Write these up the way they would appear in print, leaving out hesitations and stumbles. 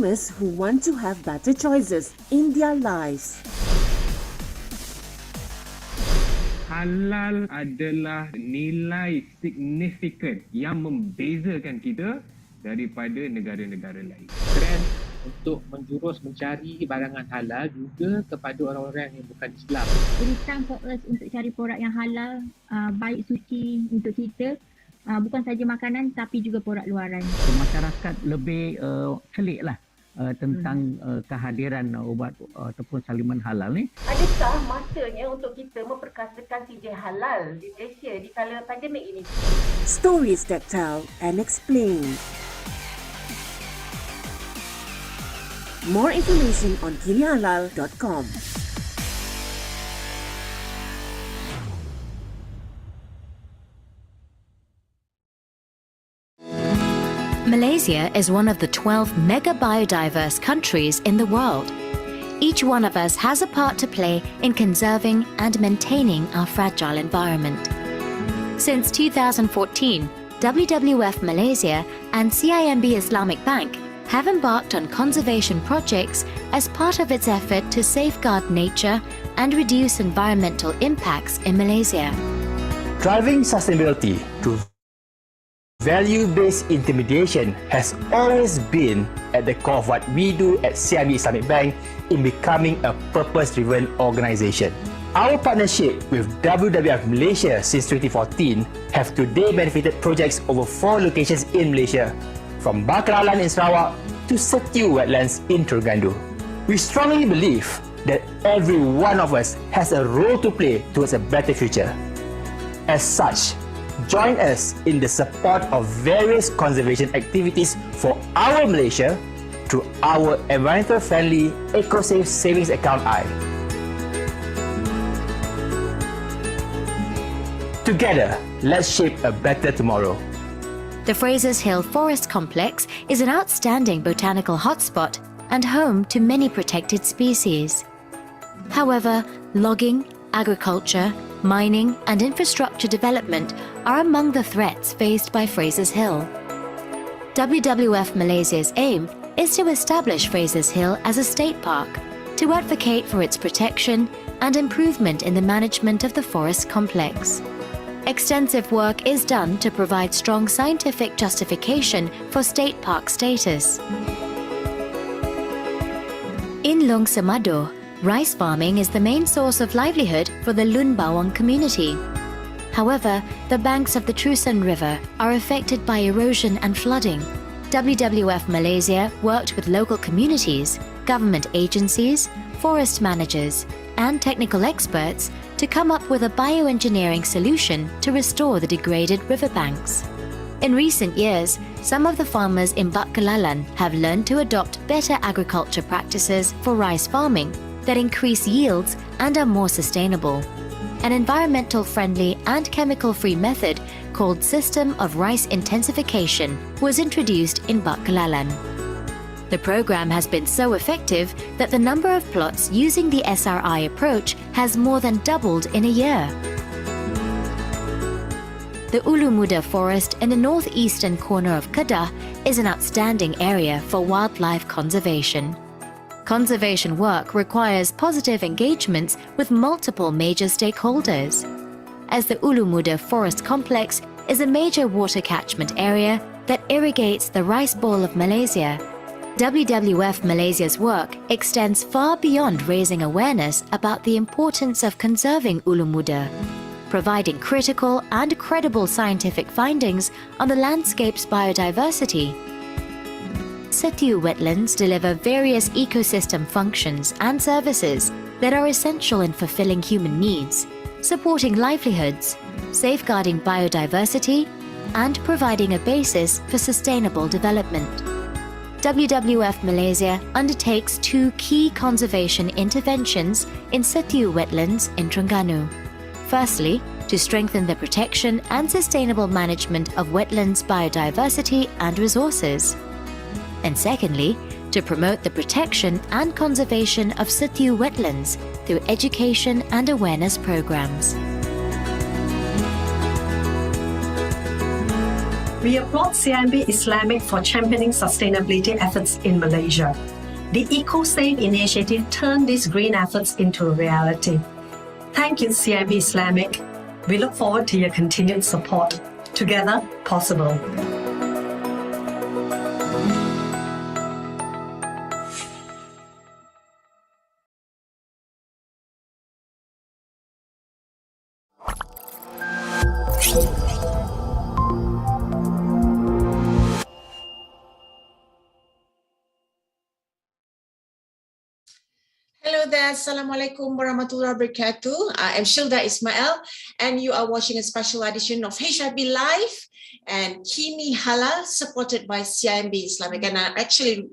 consumers who want to have better choices in their lives. Halal adalah nilai signifikan yang membezakan kita daripada negara-negara lain. Trend untuk menjurus mencari barangan halal juga kepada orang-orang yang bukan Islam. It is time for us untuk cari produk yang halal, baik suci untuk kita. Bukan saja makanan tapi juga produk luaran. Masyarakat lebih celiklah tentang kehadiran ubat ataupun saliman halal ni. Adakah masanya untuk kita memperkasakan CIMB halal di Malaysia di kala pandemik ini? Stories that tell and explain. More information on kinihalal.com. Malaysia is one of the 12 mega biodiverse countries in the world. Each one of us has a part to play in conserving and maintaining our fragile environment. Since 2014, WWF-Malaysia and CIMB Islamic Bank have embarked on conservation projects as part of its effort to safeguard nature and reduce environmental impacts in Malaysia. Driving sustainability to value-based intimidation has always been at the core of what we do at CIMB Islamic Bank in becoming a purpose-driven organisation. Our partnership with WWF-Malaysia since 2014 have today benefited projects over 4 locations in Malaysia, from Bakaralan in Sarawak to Setiu Wetlands in Terengganu. We strongly believe that every one of us has a role to play towards a better future. As such, join us in the support of various conservation activities for our Malaysia through our environmental-friendly EcoSafe Savings Account I. Together, let's shape a better tomorrow. The Fraser's Hill Forest Complex is an outstanding botanical hotspot and home to many protected species. However, logging, agriculture, mining and infrastructure development are among the threats faced by Fraser's Hill. WWF Malaysia's aim is to establish Fraser's Hill as a state park, to advocate for its protection and improvement in the management of the forest complex. Extensive work is done to provide strong scientific justification for state park status. In Long Semado, rice farming is the main source of livelihood for the Lun Bawang community. However, the banks of the Trusan River are affected by erosion and flooding. WWF Malaysia worked with local communities, government agencies, forest managers, and technical experts to come up with a bioengineering solution to restore the degraded riverbanks. In recent years, some of the farmers in Kinihalal have learned to adopt better agriculture practices for rice farming that increase yields and are more sustainable. An environmental-friendly and chemical-free method called System of Rice Intensification was introduced in Kinihalal. The program has been so effective that the number of plots using the SRI approach has more than doubled in a year. The Ulu Muda forest in the northeastern corner of Kedah is an outstanding area for wildlife conservation. Conservation work requires positive engagements with multiple major stakeholders. As the Ulu Muda Forest Complex is a major water catchment area that irrigates the Rice Bowl of Malaysia, WWF Malaysia's work extends far beyond raising awareness about the importance of conserving Ulu Muda, providing critical and credible scientific findings on the landscape's biodiversity. Setiu wetlands deliver various ecosystem functions and services that are essential in fulfilling human needs, supporting livelihoods, safeguarding biodiversity, and providing a basis for sustainable development. WWF Malaysia undertakes 2 key conservation interventions in Setiu wetlands in Terengganu. Firstly, to strengthen the protection and sustainable management of wetlands biodiversity and resources. And secondly, to promote the protection and conservation of Setiu wetlands through education and awareness programs. We applaud CIMB Islamic for championing sustainability efforts in Malaysia. The EcoSave initiative turned these green efforts into a reality. Thank you, CIMB Islamic. We look forward to your continued support. Together, possible. Hello there, Assalamualaikum warahmatullahi wabarakatuh. I am Syilda Ismail and you are watching a special edition of HIB Live and Kinihalal supported by CIMB Islamic. And I'm actually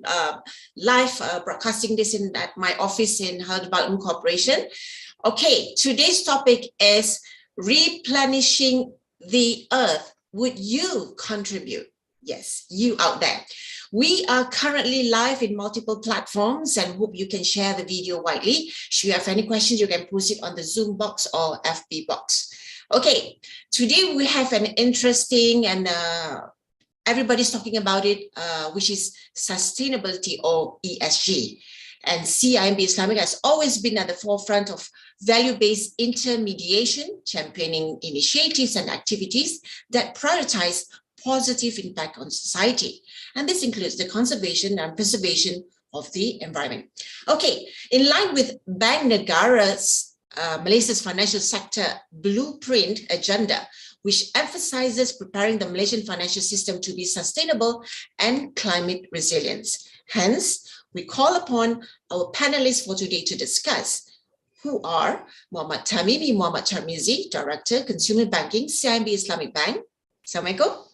live broadcasting this at my office in Halal Development Corporation. Okay, today's topic is replenishing the earth. Would you contribute? Yes, you out there. We are currently live in multiple platforms and hope you can share the video widely. Should you have any questions, you can post it on the Zoom box or FB box. Okay, today we have an interesting and everybody's talking about it, which is sustainability or ESG. And CIMB Islamic has always been at the forefront of value-based intermediation, championing initiatives and activities that prioritize positive impact on society. And this includes the conservation and preservation of the environment. Okay, in line with Bank Negara's Malaysia's financial sector blueprint agenda, which emphasizes preparing the Malaysian financial system to be sustainable and climate resilient. Hence, we call upon our panelists for today to discuss, who are Muhammad Tamimi Muhammad Tarmizi, Director, Consumer Banking, CIMB Islamic Bank. Assalamualaikum.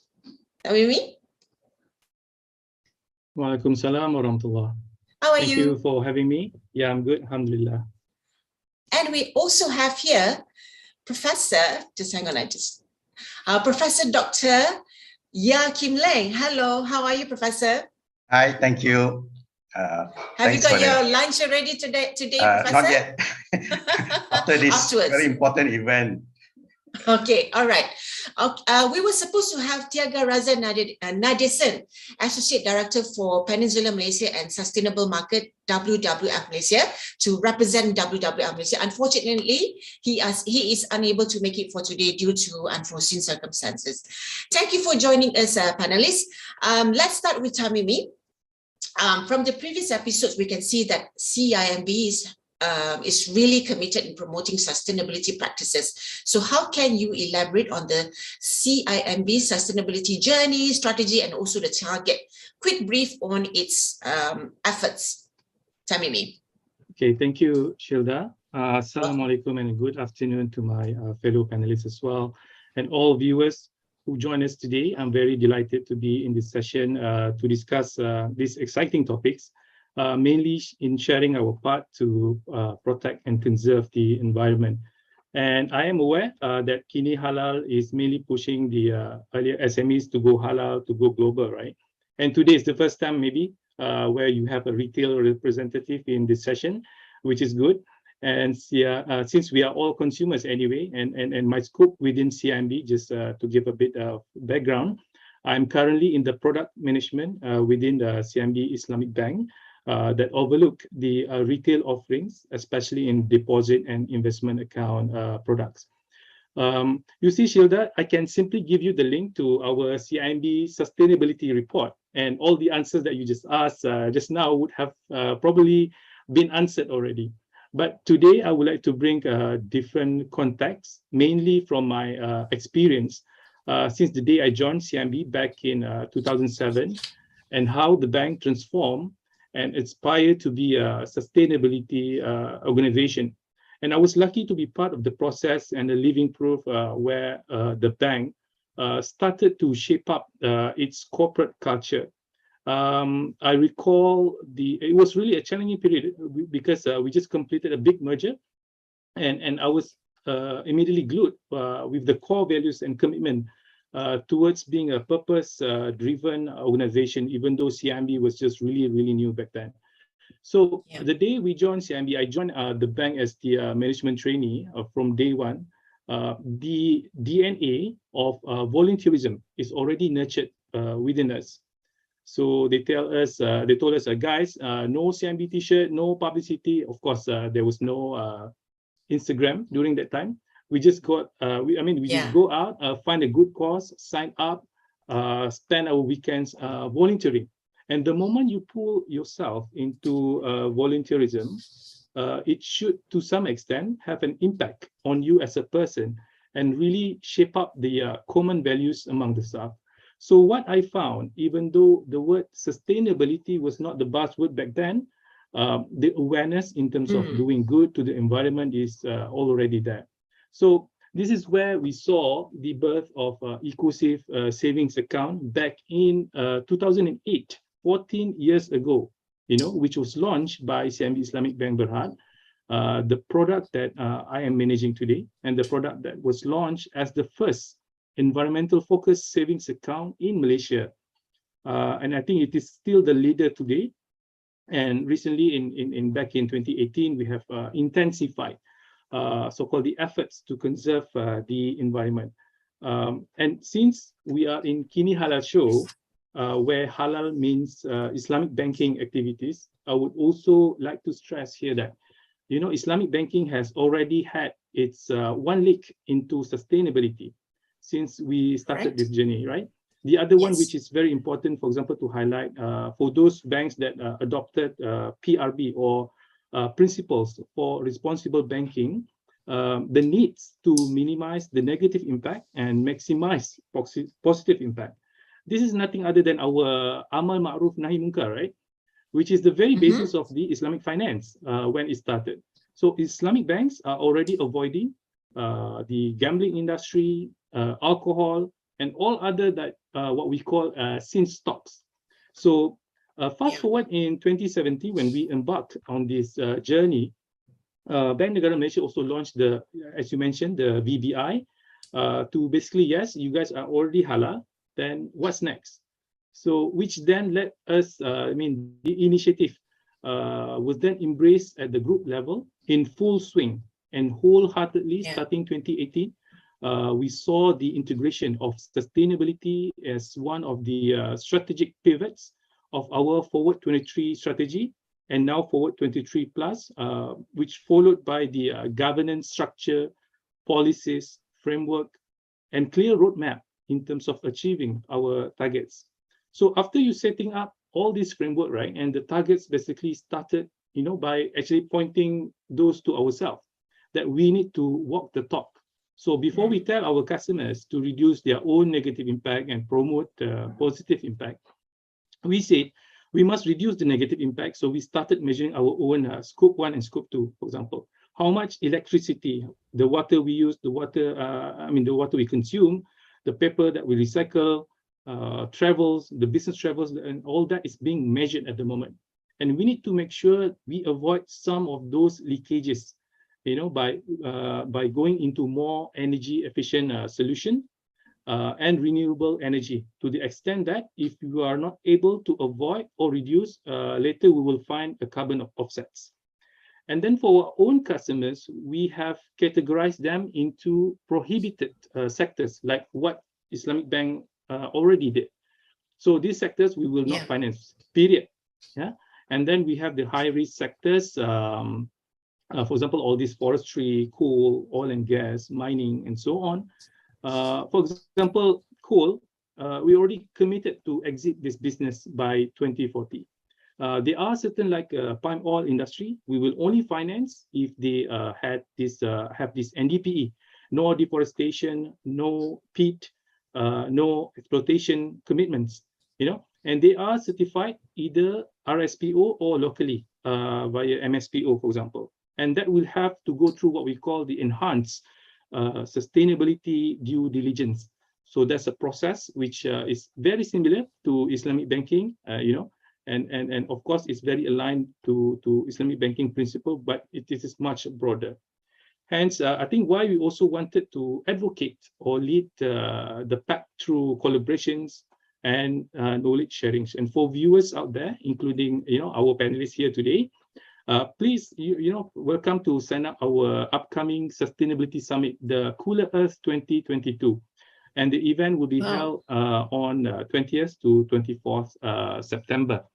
Tamimi? Waalaikumsalam warahmatullah. How are Thank you for having me. Yeah, I'm good, alhamdulillah. And we also have here Professor, just hang on, Professor Dr. Ya Kim Leng. Hello, how are you, Professor? Hi, thank you. Have you got your lunch already today, Professor? Not yet. After this very important event. Okay, all right. We were supposed to have Tiaga Raza Nadesan, Associate Director for Peninsula Malaysia and Sustainable Market, WWF-Malaysia, to represent WWF-Malaysia. Unfortunately, he is unable to make it for today due to unforeseen circumstances. Thank you for joining us, panelists. Let's start with Tamimi. From the previous episodes, we can see that CIMB is really committed in promoting sustainability practices. So how can you elaborate on the CIMB sustainability journey, strategy, and also the target? Quick brief on its efforts. Tamimi. Okay, thank you, Syilda. Assalamualaikum and good afternoon to my fellow panelists as well, and all viewers who join us today. I'm very delighted to be in this session to discuss these exciting topics. Mainly in sharing our part to protect and conserve the environment. And I am aware that Kinihalal is mainly pushing the earlier SMEs to go halal, to go global, right? And today is the first time maybe where you have a retail representative in this session, which is good. And since we are all consumers anyway, and my scope within CIMB, just to give a bit of background, I'm currently in the product management within the CIMB Islamic Bank, that overlook the retail offerings, especially in deposit and investment account products. You see, Syilda, I can simply give you the link to our CIMB sustainability report, and all the answers that you just asked just now would have probably been answered already. But today, I would like to bring a different context, mainly from my experience since the day I joined CIMB back in 2007, and how the bank transformed and aspired to be a sustainability organization. And I was lucky to be part of the process and the living proof where the bank started to shape up its corporate culture. I recall it was really a challenging period because we just completed a big merger, and I was immediately glued with the core values and commitment towards being a purpose-driven organization, even though CIMB was just really new back then. So the day we joined CIMB, I joined the bank as the management trainee from day one. The DNA of volunteerism is already nurtured within us. So they told us, guys, no CIMB T-shirt, no publicity. Of course, there was no Instagram during that time. We just got, just go out, find a good cause, sign up, spend our weekends volunteering. And the moment you pull yourself into volunteerism, it should, to some extent, have an impact on you as a person and really shape up the common values among the staff. So what I found, even though the word sustainability was not the buzzword back then, the awareness in terms of doing good to the environment is already there. So this is where we saw the birth of EcoSave savings account back in 2008, 14 years ago, which was launched by CIMB Islamic Bank Berhad, the product that I am managing today, and the product that was launched as the first environmental focused savings account in Malaysia. And I think it is still the leader today. And recently, back in 2018, we have intensified so-called the efforts to conserve the environment. And since we are in Kinihalal show, where halal means Islamic banking activities, I would also like to stress here that, Islamic banking has already had its one leg into sustainability since we started this journey, right? The other one, which is very important, for example, to highlight for those banks that adopted PRB or principles for responsible banking, the needs to minimize the negative impact and maximize positive impact. This is nothing other than our Amal Ma'ruf Nahi Munkar, right? Which is the very basis of the Islamic finance when it started. So Islamic banks are already avoiding the gambling industry, alcohol, and all other that what we call sin stocks. So fast forward in 2017, when we embarked on this journey, Bank Negara Malaysia also launched the, as you mentioned, the VBI to basically, yes, you guys are already halal, then what's next? So which then let us, the initiative was then embraced at the group level in full swing and wholeheartedly starting 2018. We saw the integration of sustainability as one of the strategic pivots of our Forward 23 strategy, and now Forward 23 Plus, which followed by the governance structure, policies, framework, and clear roadmap in terms of achieving our targets. So after you setting up all this framework, right, and the targets basically started, by actually pointing those to ourselves, that we need to walk the talk. So before we tell our customers to reduce their own negative impact and promote positive impact, we said we must reduce the negative impact. So we started measuring our own scope 1 and scope 2, for example. How much electricity, the water we use, the water we consume, the paper that we recycle, travels, the business travels, and all that is being measured at the moment. And we need to make sure we avoid some of those leakages, by going into more energy efficient solution and renewable energy, to the extent that if you are not able to avoid or reduce, later we will find a carbon offsets. And then for our own customers, we have categorized them into prohibited sectors, like what Islamic Bank already did. So these sectors we will not finance, period. And then we have the high risk sectors, for example, all these forestry, coal, oil and gas, mining, and so on. For example, coal, we already committed to exit this business by 2040. There are certain, like palm oil industry, we will only finance if they have this NDPE, no deforestation, no peat, no exploitation commitments, and they are certified either RSPO or locally via MSPO, for example. And that will have to go through what we call the enhanced sustainability due diligence. So that's a process which is very similar to Islamic banking, and of course it's very aligned to Islamic banking principle, but it is much broader. Hence, I think why we also wanted to advocate or lead the path through collaborations and knowledge sharing. And for viewers out there, including our panelists here today, please, welcome to sign up our upcoming Sustainability Summit, the Cooler Earth 2022. And the event will be held on 20th to 24th September.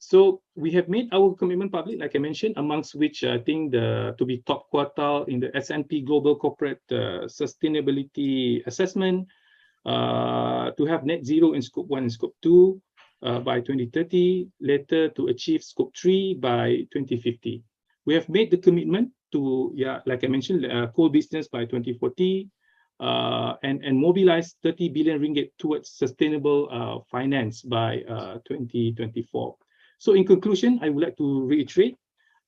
So we have made our commitment public, like I mentioned, amongst which I think to be top quartile in the S&P Global Corporate Sustainability Assessment, to have net zero in Scope 1 and Scope 2 by 2030, later to achieve Scope 3 by 2050. We have made the commitment to, like I mentioned, coal business by 2040, and mobilize 30 billion ringgit towards sustainable finance by 2024. So in conclusion, I would like to reiterate,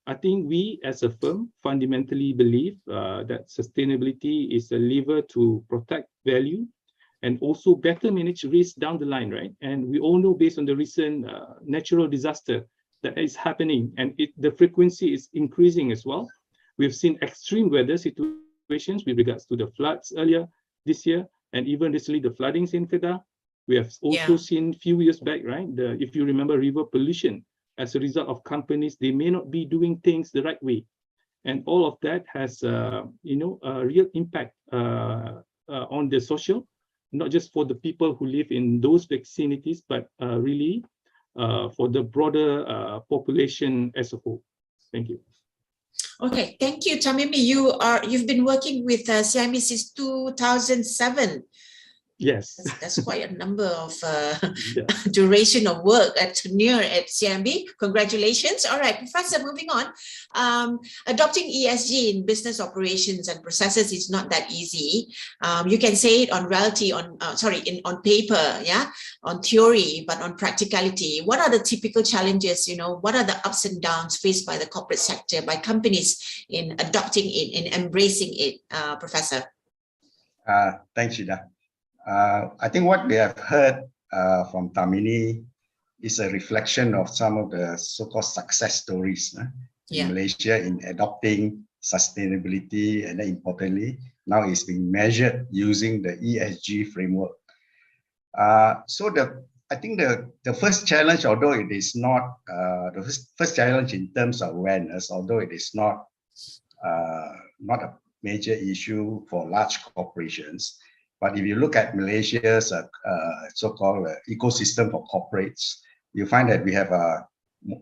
I think we as a firm fundamentally believe that sustainability is a lever to protect value and also better manage risk down the line, right? And we all know, based on the recent natural disaster that is happening, and the frequency is increasing as well. We've seen extreme weather situations with regards to the floods earlier this year, and even recently the floodings in Kedah. We have also seen few years back, right? If you remember, river pollution as a result of companies, they may not be doing things the right way. And all of that has, a real impact on the social, not just for the people who live in those vicinities, but really for the broader population as a whole. Thank you. Okay, thank you, Tamimi. You've been working with CIMB since 2007. Yes, that's quite a number of duration of work tenure at CIMB. Congratulations. All right, Professor, moving on. Adopting ESG in business operations and processes is not that easy. You can say it on reality, on paper, on theory, but on practicality, what are the typical challenges? What are the ups and downs faced by the corporate sector, by companies in adopting it, in embracing it, Professor? Thanks, Syilda. I think what we have heard from Tamini is a reflection of some of the so-called success stories in Malaysia in adopting sustainability, and then importantly, now it's being measured using the ESG framework. I think the first challenge, although it is not the first challenge in terms of awareness, although it is not a major issue for large corporations. But if you look at Malaysia's so-called ecosystem for corporates, you find that we have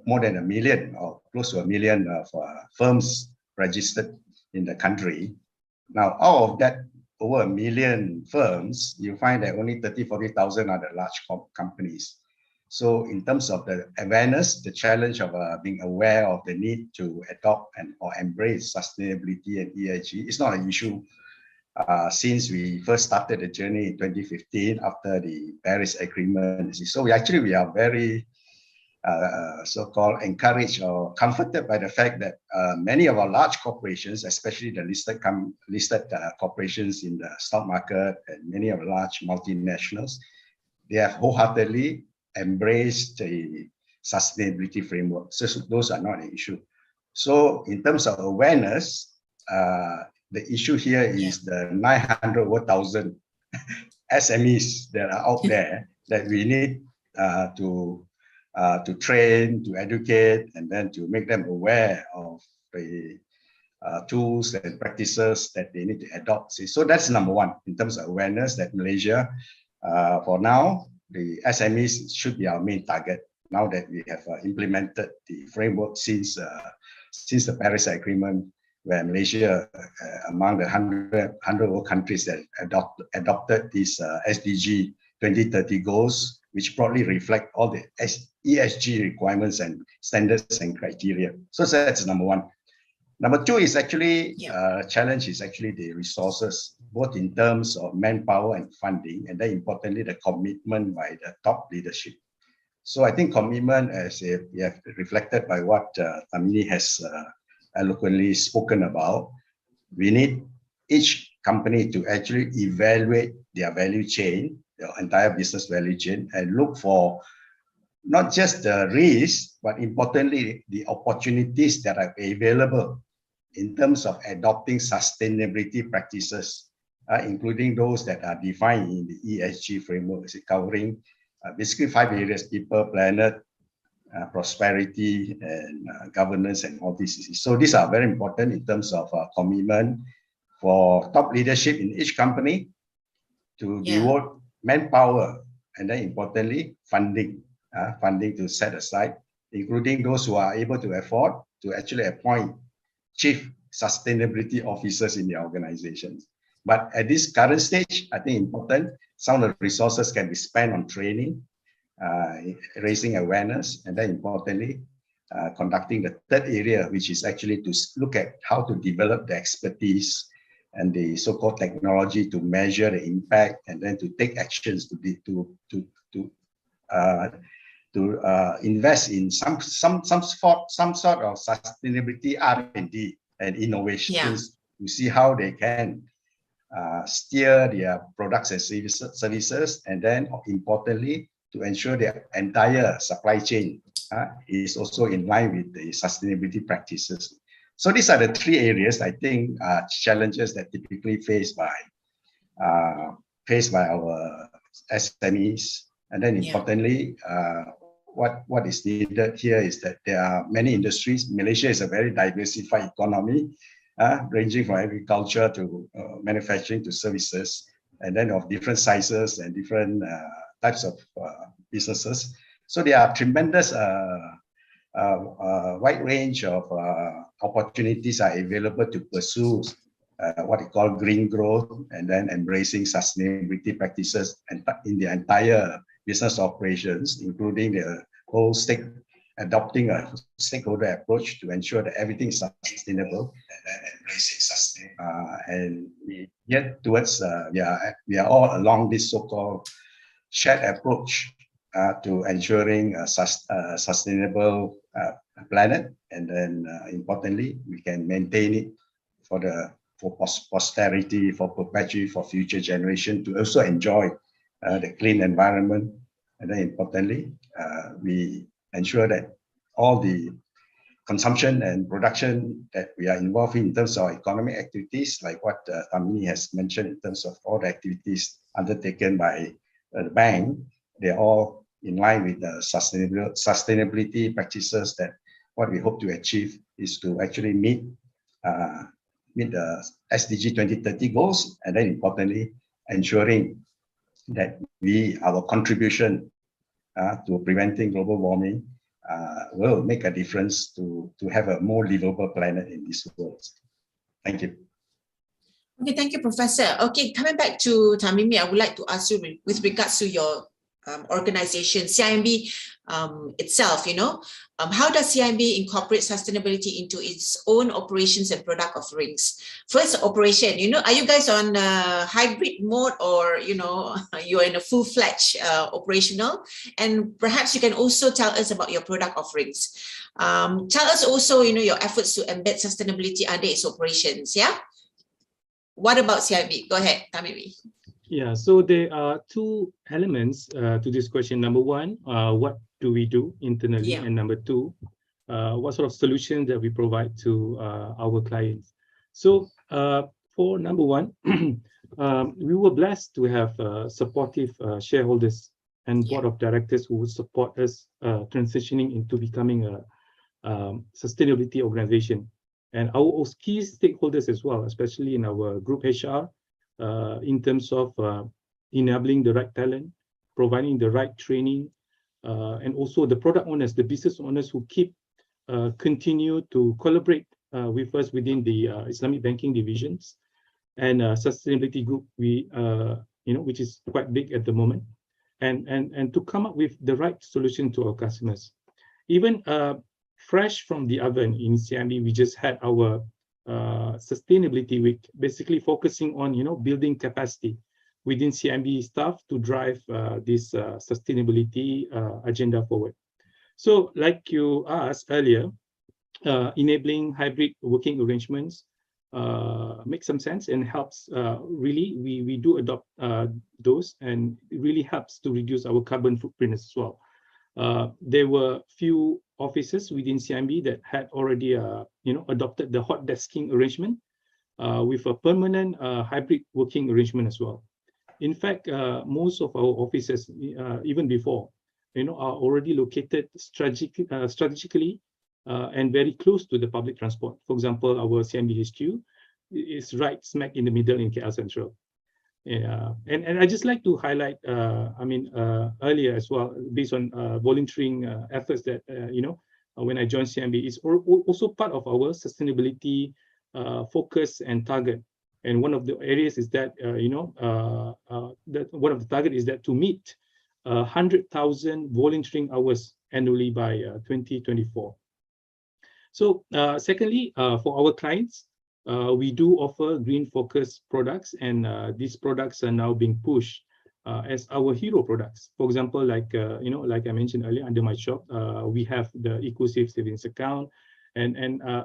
more than 1 million or close to 1 million of firms registered in the country. Now, out of that over 1 million firms, you find that only 30,000-40,000 are the large companies. So in terms of the awareness, the challenge of being aware of the need to adopt or embrace sustainability and ESG is not an issue. Since we first started the journey in 2015 after the Paris Agreement. So we are very so-called encouraged or comforted by the fact that many of our large corporations, especially the listed corporations in the stock market and many of the large multinationals, they have wholeheartedly embraced the sustainability framework. So those are not an issue. So in terms of awareness, the issue here is the 900,000 SMEs that are out there that we need to train, to educate, and then to make them aware of the tools and practices that they need to adopt. So that's number one in terms of awareness, that Malaysia, for now, the SMEs should be our main target now that we have implemented the framework since the Paris Agreement, where Malaysia, among the 100 countries that adopted these SDG 2030 goals, which broadly reflect all the ESG requirements and standards and criteria. So that's number one. Number two is actually, challenge is actually the resources, both in terms of manpower and funding, and then importantly, the commitment by the top leadership. So I think commitment, as we have reflected by what Tamini has eloquently spoken about, we need each company to actually evaluate their value chain, their entire business value chain, and look for not just the risk, but importantly, the opportunities that are available in terms of adopting sustainability practices, including those that are defined in the ESG framework, covering basically 5 areas: people, planet, prosperity, and governance, and all these issues. So these are very important in terms of commitment, for top leadership in each company to devote manpower and then importantly funding to set aside, including those who are able to afford to actually appoint chief sustainability officers in the organizations. But at this current stage, I think important, some of the resources can be spent on training, raising awareness, and then importantly, conducting the third area, which is actually to look at how to develop the expertise and the so-called technology to measure the impact and then to take actions to invest in some sort of sustainability R&D and innovations to see how they can steer their products and services, and then importantly to ensure their entire supply chain is also in line with the sustainability practices. So these are the three areas I think are challenges that typically faced by our SMEs. And then importantly, what is needed here is that there are many industries. Malaysia is a very diversified economy, ranging from agriculture to manufacturing to services, and then of different sizes and different types of businesses. So there are tremendous wide range of opportunities are available to pursue what we call green growth, and then embracing sustainability practices and in the entire business operations, including the whole adopting a stakeholder approach to ensure that everything is sustainable and we get towards we are all along this so-called shared approach to ensuring a sustainable planet, and then importantly we can maintain it for posterity, for perpetuity, for future generation to also enjoy the clean environment, and then importantly we ensure that all the consumption and production that we are involved in terms of economic activities, like what Tamini has mentioned in terms of all the activities undertaken by the bank, they're all in line with the sustainability practices that what we hope to achieve is to actually meet the SDG 2030 goals, and then importantly ensuring that our contribution to preventing global warming will make a difference to have a more livable planet in this world. Thank you. Okay, thank you, Professor. Okay, coming back to Tamimi, I would like to ask you with regards to your organization, CIMB itself, how does CIMB incorporate sustainability into its own operations and product offerings? First, operation, are you guys on hybrid mode, or, you're in a full-fledged operational? And perhaps you can also tell us about your product offerings. Tell us also, your efforts to embed sustainability under its operations, yeah? What about CIMB? Go ahead, Tamimi. Yeah, so there are two elements to this question. Number one, what do we do internally? And number two, what sort of solutions that we provide to our clients? So for number one, we were blessed to have supportive shareholders and board of directors who would support us transitioning into becoming a sustainability organization. And our key stakeholders as well, especially in our group HR, in terms of enabling the right talent, providing the right training, and also the product owners, the business owners who continue to collaborate with us within the Islamic banking divisions and sustainability group, which is quite big at the moment, and to come up with the right solution to our customers. Even fresh from the oven in CIMB, we just had our sustainability week, basically focusing on building capacity within CIMB staff to drive this sustainability agenda forward. So like you asked earlier, enabling hybrid working arrangements makes some sense and helps. Really, we do adopt those, and it really helps to reduce our carbon footprint as well. There were few offices within CIMB that had already adopted the hot desking arrangement with a permanent hybrid working arrangement as well. In fact, most of our offices, even before, are already located strategically and very close to the public transport. For example, our CIMB HQ is right smack in the middle in KL Central. Yeah, and I just like to highlight, earlier as well, based on volunteering efforts that, when I joined CIMB, is also part of our sustainability focus and target. And one of the areas is that, that one of the target is that to meet 100,000 volunteering hours annually by 2024. So secondly, for our clients, we do offer green focused products, and these products are now being pushed as our hero products. For example, like I mentioned earlier, under my shop, we have the EcoSafe savings account, and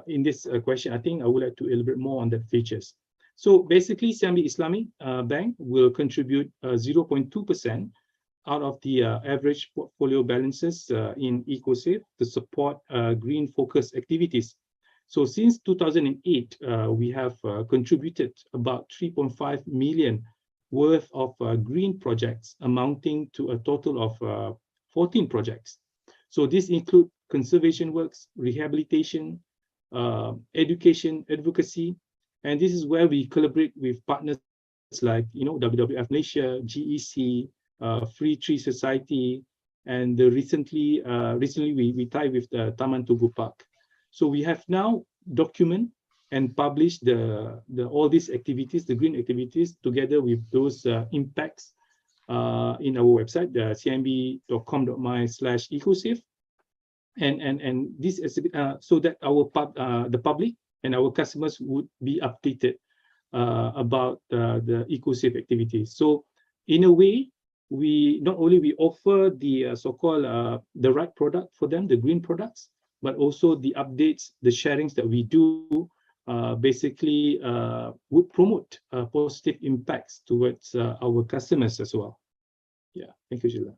in this question, I think I would like to elaborate more on that features. So basically, CIMB Islamic Bank will contribute 0.2% out of the average portfolio balances in EcoSafe to support green focused activities. So since 2008, we have contributed about 3.5 million worth of green projects, amounting to a total of 14 projects. So this include conservation works, rehabilitation, education, advocacy, and this is where we collaborate with partners like WWF-Malaysia, GEC, Free Tree Society, and recently we tied with the Taman Tugu Park. So we have now document and publish all these activities, the green activities, together with those impacts in our website, the cimb.com.my/ecosafe, and this is so that the public and our customers would be updated about the EcoSafe activities. So in a way, we not only offer the so-called the right product for them, the green products, but also the updates, the sharings that we do basically would promote positive impacts towards our customers as well. Yeah, thank you, Syilda.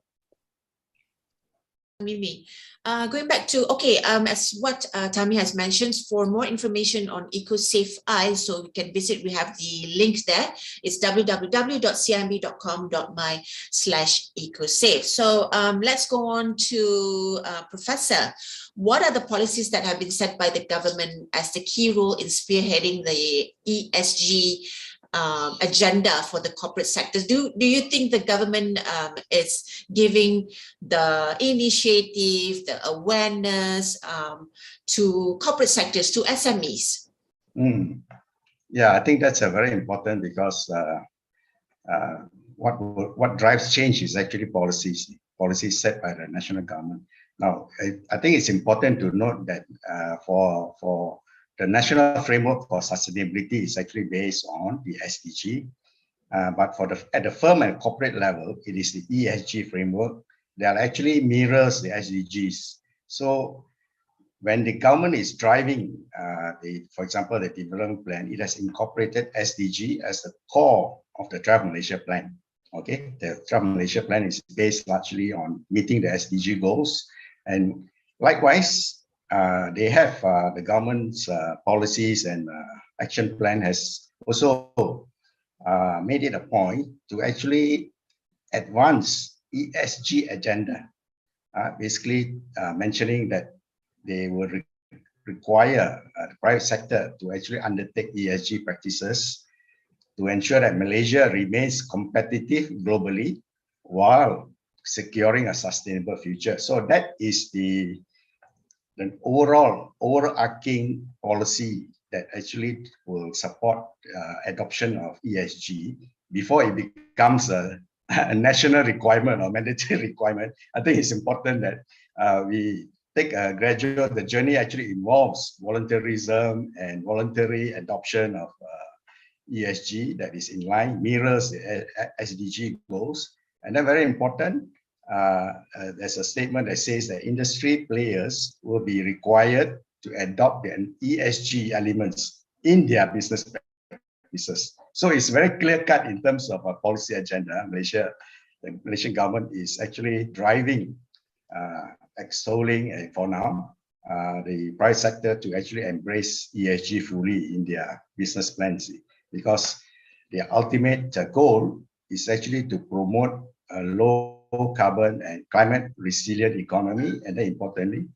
Mimi, going back to, as what Tami has mentioned, for more information on EcoSafe Eyes, so you can visit, we have the links there. It's www.cimb.com.my/ecosafe. So let's go on to Professor. What are the policies that have been set by the government as the key role in spearheading the ESG agenda for the corporate sectors? Do you think the government is giving the initiative, the awareness to corporate sectors, to SMEs? Yeah, I think that's a very important, because what drives change is actually policies set by the national government. Now, I think it's important to note that for the national framework for sustainability is actually based on the SDG, but at the firm and corporate level, it is the ESG framework that actually mirrors the SDGs. So when the government is driving, for example, the development plan, it has incorporated SDG as the core of the Drive Malaysia plan. Okay, the Drive Malaysia plan is based largely on meeting the SDG goals, and likewise, they have the government's policies and action plan has also made it a point to actually advance ESG agenda, basically mentioning that they will require the private sector to actually undertake ESG practices to ensure that Malaysia remains competitive globally while securing a sustainable future. So that is the overarching policy that actually will support adoption of ESG before it becomes a national requirement or mandatory requirement. I think it's important that we take a gradual, the journey actually involves voluntarism and voluntary adoption of ESG that is in line, mirrors the SDG goals. And then very important, there's a statement that says that industry players will be required to adopt the ESG elements in their business practices. So it's very clear cut in terms of a policy agenda. The Malaysian government is actually driving, extolling for now, the private sector to actually embrace ESG fully in their business plans, because their ultimate goal is actually to promote a low carbon and climate resilient economy, and then importantly,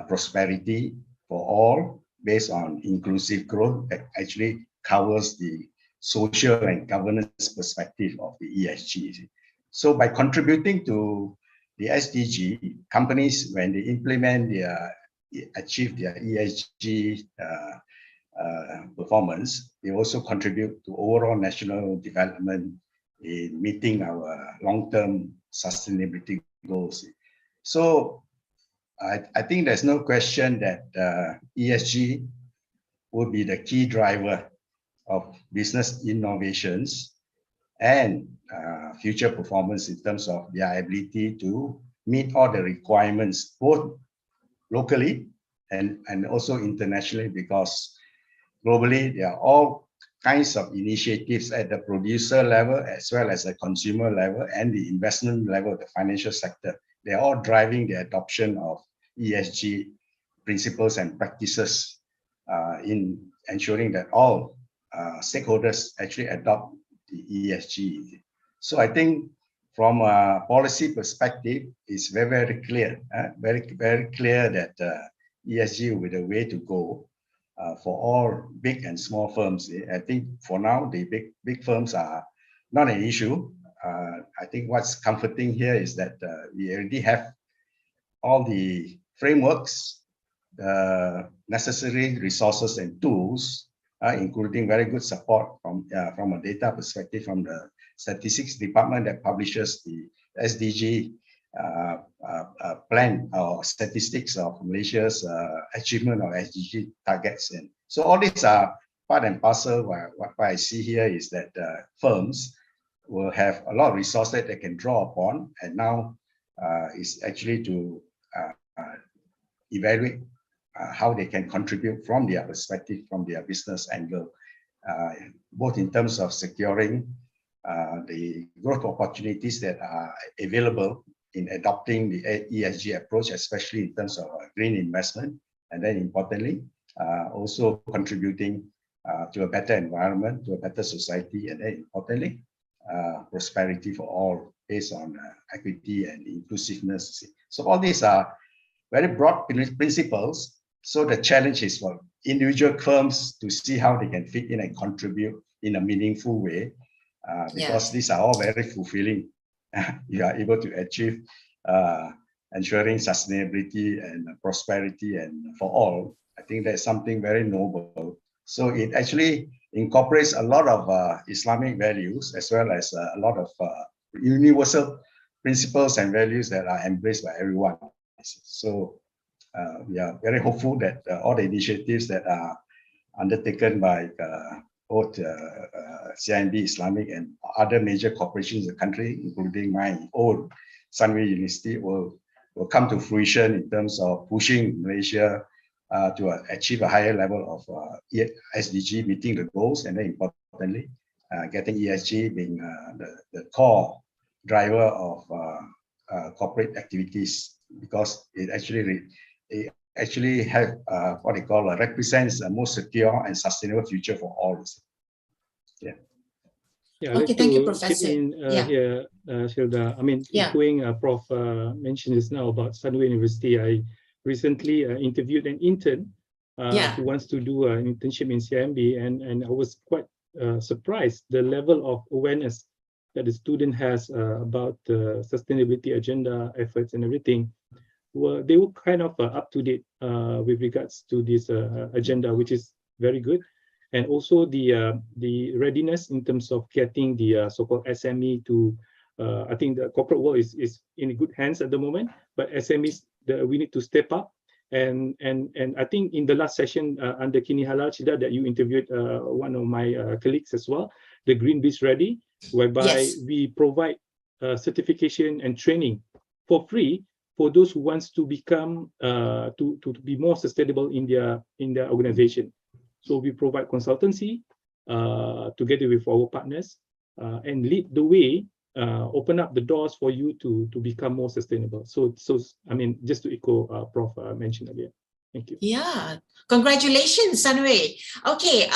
prosperity for all based on inclusive growth that actually covers the social and governance perspective of the ESG. So by contributing to the SDG, companies, when they implement achieve their ESG performance, they also contribute to overall national development in meeting our long-term sustainability goals. So I think there's no question that ESG will be the key driver of business innovations and future performance in terms of their ability to meet all the requirements, both locally and also internationally, because globally there are all kinds of initiatives at the producer level as well as the consumer level and the investment level of the financial sector. They're all driving the adoption of ESG principles and practices in ensuring that all stakeholders actually adopt the ESG. So I think from a policy perspective, it's very clear, very clear that ESG will be the way to go for all big and small firms. I think for now, the big firms are not an issue. I think what's comforting here is that we already have all the frameworks, the necessary resources and tools, including very good support from a data perspective from the statistics department that publishes the SDG plan or statistics of Malaysia's achievement of SDG targets. And so all these are part and parcel. What I see here is that firms will have a lot of resources that they can draw upon, and now is actually to evaluate how they can contribute from their perspective, from their business angle, both in terms of securing the growth opportunities that are available in adopting the ESG approach, especially in terms of green investment, and then importantly, also contributing to a better environment, to a better society, and then importantly, prosperity for all based on equity and inclusiveness. So all these are very broad principles. So the challenge is for individual firms to see how they can fit in and contribute in a meaningful way, because these are all very fulfilling. You are able to achieve ensuring sustainability and prosperity and for all. I think that's something very noble. So it actually incorporates a lot of Islamic values as well as a lot of universal principles and values that are embraced by everyone. So we are very hopeful that all the initiatives that are undertaken by both CIMB Islamic and other major corporations in the country, including my own Sunway University, will come to fruition in terms of pushing Malaysia to achieve a higher level of SDG, meeting the goals, and then importantly, getting ESG being the core driver of corporate activities, because it actually have what they call represents a more secure and sustainable future for all. Yeah. Yeah, okay, thank you, Professor. Here, Syilda. I mean, echoing Prof mentioned just now about Sunway University. I recently interviewed an intern who wants to do an internship in CIMB, and I was quite surprised the level of awareness that the student has about the sustainability agenda efforts and everything. They were kind of up to date with regards to this agenda, which is very good. And also the readiness in terms of getting the so-called SME to, I think the corporate world is in good hands at the moment, but SMEs, we need to step up. And I think in the last session under Kinihalal, Syilda, that you interviewed one of my colleagues as well, the Green Biz Ready, whereby we provide certification and training for free for those who wants to become to be more sustainable in their organization. So we provide consultancy together with our partners and lead the way, open up the doors for you to become more sustainable. So I mean, just to echo Prof mentioned earlier. Thank you. Yeah, congratulations, Sunway. Okay,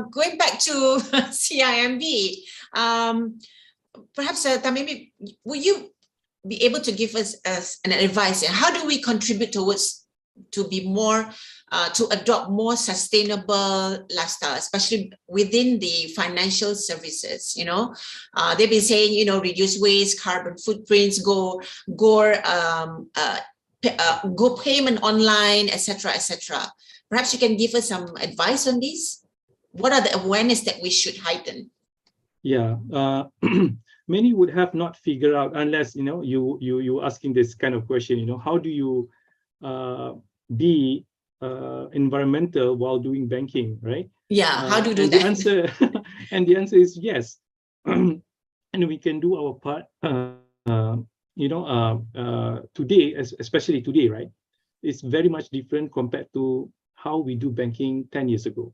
going back to CIMB, perhaps Tamimi, will you be able to give us an advice? How do we contribute towards to be more to adopt more sustainable lifestyle, especially within the financial services. They've been saying, reduce waste, carbon footprints, go payment online, etc., etc. Perhaps you can give us some advice on this. What are the awareness that we should heighten? Yeah, many would have not figured out unless you asking this kind of question. How do you be environmental while doing banking, right? Yeah, how do you do and that? The answer, and the answer is yes, and we can do our part. Today, especially today, right? It's very much different compared to how we do banking 10 years ago.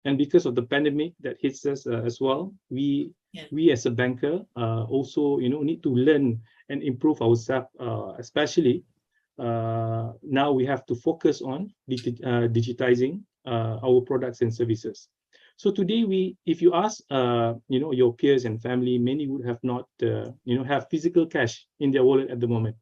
And because of the pandemic that hits us as well, we as a banker also need to learn and improve ourselves, especially now we have to focus on digitizing our products and services. So today, if you ask your peers and family, many would have not have physical cash in their wallet at the moment,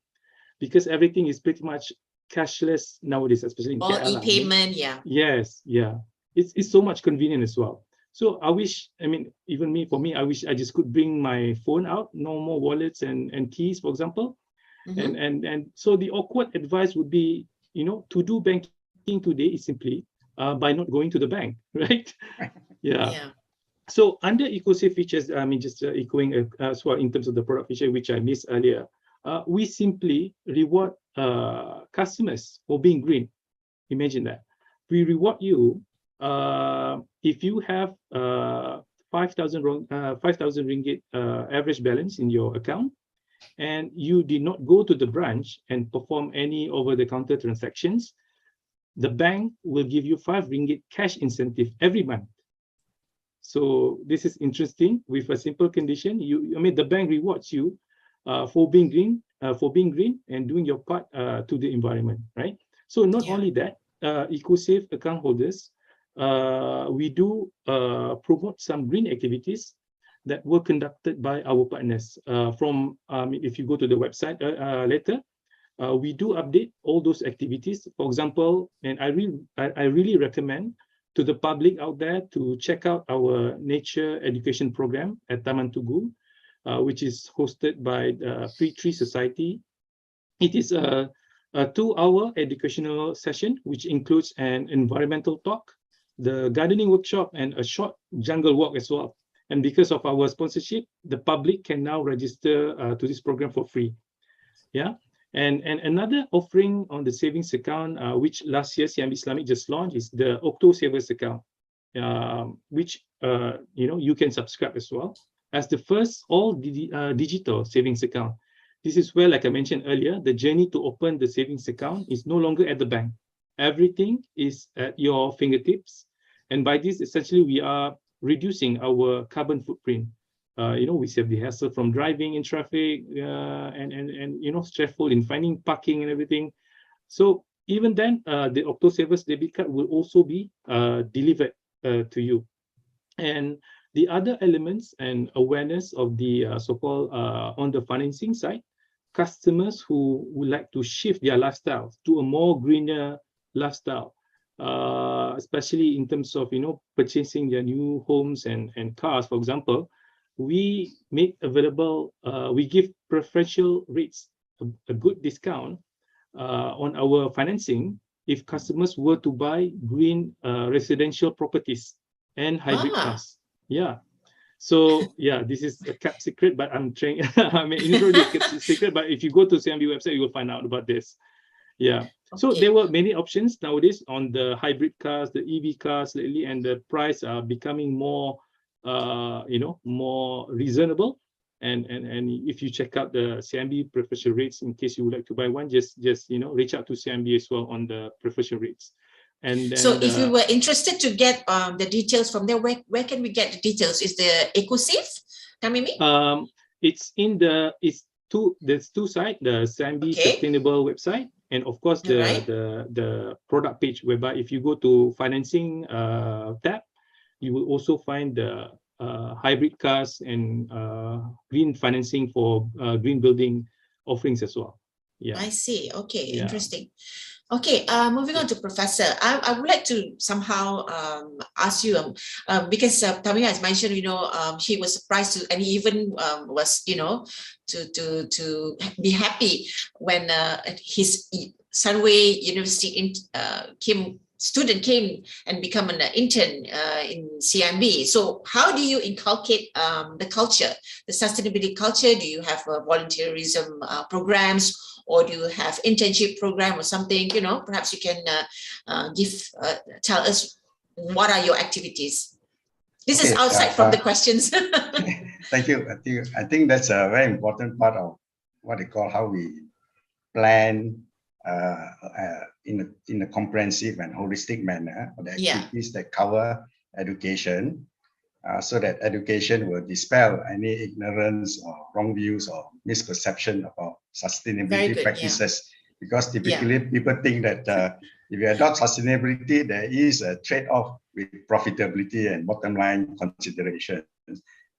because everything is pretty much cashless nowadays, especially in Or KL. e-payment, yeah. Yes, yeah. It's so much convenient as well. So I wish, even for me, I wish I just could bring my phone out, no more wallets and keys, for example. And so the awkward advice would be, to do banking today is simply by not going to the bank, right? Yeah. So under EcoSafe features, just echoing as well in terms of the product feature, which I missed earlier, we simply reward customers for being green. Imagine that. We reward you if you have 5,000 ringgit average balance in your account, and you did not go to the branch and perform any over-the-counter transactions, the bank will give you 5 ringgit cash incentive every month. So this is interesting. With a simple condition, the bank rewards you for being green, and doing your part to the environment, right? So not only that, EcoSafe account holders, we do promote some green activities that were conducted by our partners. If you go to the website later, we do update all those activities. For example, and I really recommend to the public out there to check out our nature education program at Taman Tugu, which is hosted by the Free Tree Society. It is a 2-hour educational session, which includes an environmental talk, the gardening workshop, and a short jungle walk as well. And because of our sponsorship, the public can now register to this program for free. Yeah. And another offering on the savings account, which last year CIMB Islamic just launched, is the Octo Savers account, which you can subscribe as well as the first all digital savings account. This is where, like I mentioned earlier, the journey to open the savings account is no longer at the bank. Everything is at your fingertips, and by this, essentially, we are reducing our carbon footprint. We save the hassle from driving in traffic and stressful in finding parking and everything. So even then, the Octo Savers debit card will also be delivered to you. And the other elements and awareness of the so-called on the financing side, customers who would like to shift their lifestyle to a more greener lifestyle, especially in terms of purchasing their new homes and cars, for example, we make available, we give preferential rates, a good discount on our financing if customers were to buy green residential properties and hybrid cars. Yeah. So yeah, this is a kept secret, but I'm trying. It's already a kept secret, but if you go to CIMB website, you will find out about this. Yeah. Okay. So there were many options nowadays on the hybrid cars, the EV cars lately, and the price are becoming more more reasonable. And if you check out the CIMB preferential rates, in case you would like to buy one, just reach out to CIMB as well on the preferential rates. And so if we were interested to get the details from there, where can we get the details? Is the EcoSafe, Tamimi? There's two sides, the CIMB Sustainable website, and of course the product page, whereby if you go to financing tab, you will also find the hybrid cars and green financing for green building offerings as well. Yeah. I see. Okay, Yeah. interesting. Okay, moving on to Professor. I would like to somehow ask you, because Tamia has mentioned, he was surprised to, and he even was, to be happy when his Sunway University student came and become an intern in CIMB. So how do you inculcate the culture, the sustainability culture? Do you have volunteerism programs, or do you have internship program or something? Perhaps you can tell us what are your activities. This is outside from the questions. Thank you. I think that's a very important part of what they call how we plan in a comprehensive and holistic manner, the activities that cover education, so that education will dispel any ignorance or wrong views or misperception about sustainability practices. Because typically people think that if you adopt sustainability, there is a trade-off with profitability and bottom line considerations.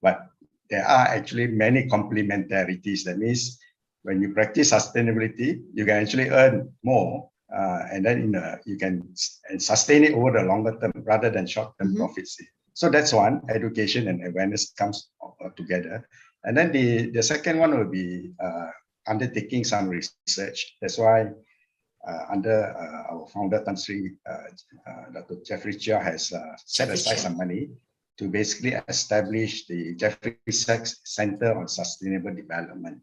But there are actually many complementarities. That means when you practice sustainability, you can actually earn more, and then you can sustain it over the longer term rather than short-term profits. So that's one, education and awareness comes together. And then the second one will be undertaking some research. That's why under our founder, Dr. Jeffrey Chia has set aside some money to basically establish the Jeffrey Sachs Center on Sustainable Development.